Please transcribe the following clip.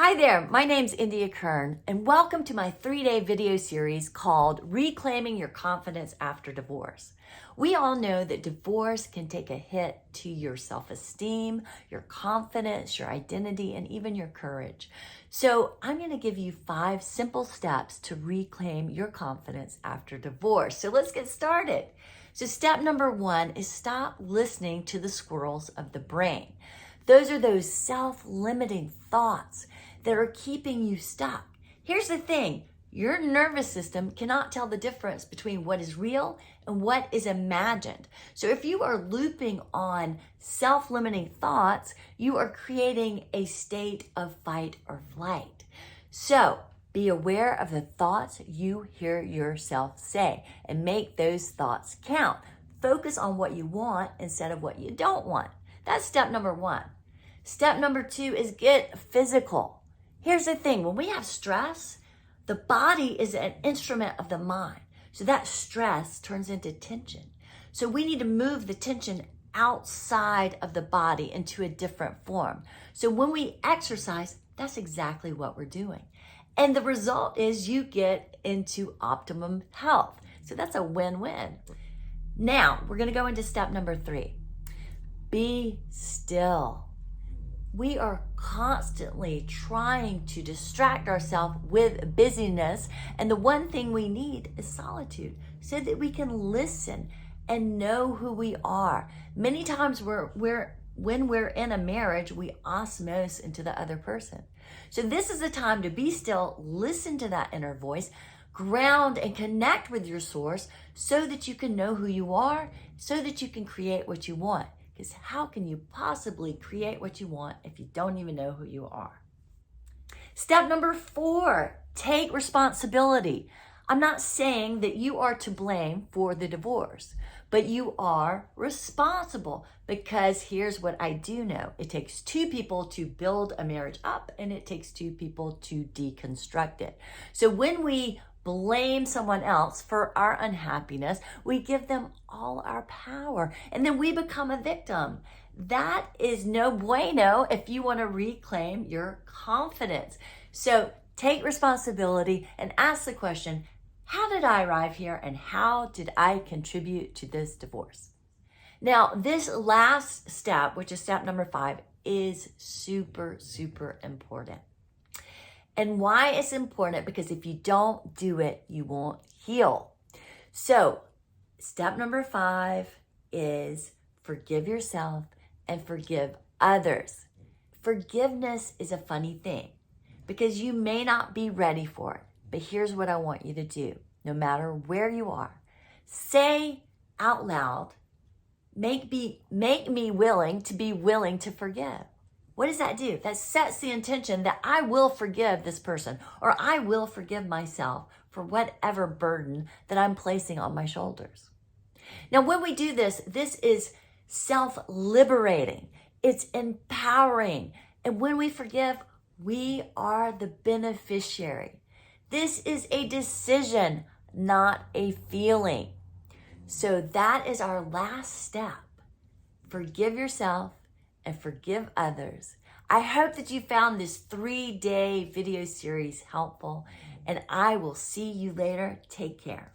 Hi there, my name's India Kern, and welcome to my 3-day video series called Reclaiming Your Confidence After Divorce. We all know that divorce can take a hit to your self-esteem, your confidence, your identity, and even your courage. So I'm going to give you 5 simple steps to reclaim your confidence after divorce. So let's get started. So step number 1 is stop listening to the squirrels of the brain. Those are those self-limiting thoughts that are keeping you stuck. Here's the thing, your nervous system cannot tell the difference between what is real and what is imagined. So if you are looping on self-limiting thoughts, you are creating a state of fight or flight. So be aware of the thoughts you hear yourself say and make those thoughts count. Focus on what you want instead of what you don't want. That's step number 1. Step number 2 is get physical. Here's the thing, when we have stress, the body is an instrument of the mind. So that stress turns into tension. So we need to move the tension outside of the body into a different form. So when we exercise, that's exactly what we're doing. And the result is you get into optimum health. So that's a win-win. Now, we're gonna go into step number 3. Be still. We are constantly trying to distract ourselves with busyness, and the one thing we need is solitude so that we can listen and know who we are. Many times when we're in a marriage, we osmose into the other person. So this is the time to be still, listen to that inner voice, ground and connect with your source so that you can know who you are, so that you can create what you want. Because how can you possibly create what you want if you don't even know who you are? Step number 4, take responsibility. I'm not saying that you are to blame for the divorce, but you are responsible, because here's what I do know. It takes 2 people to build a marriage up, and it takes 2 people to deconstruct it. So when we blame someone else for our unhappiness, we give them all our power, and then we become a victim. That is no bueno if you want to reclaim your confidence. So take responsibility and ask the question, how did I arrive here and how did I contribute to this divorce? Now, this last step, which is step number 5, is super, super important. And why it's important? Because if you don't do it, you won't heal. So step number 5 is forgive yourself and forgive others. Forgiveness is a funny thing because you may not be ready for it. But here's what I want you to do. No matter where you are, say out loud, make me willing to be willing to forgive. What does that do? That sets the intention that I will forgive this person, or I will forgive myself for whatever burden that I'm placing on my shoulders. Now, when we do this, this is self-liberating. It's empowering. And when we forgive, we are the beneficiary. This is a decision, not a feeling. So that is our last step. Forgive yourself and forgive others. I hope that you found this 3-day video series helpful, and I will see you later. Take care.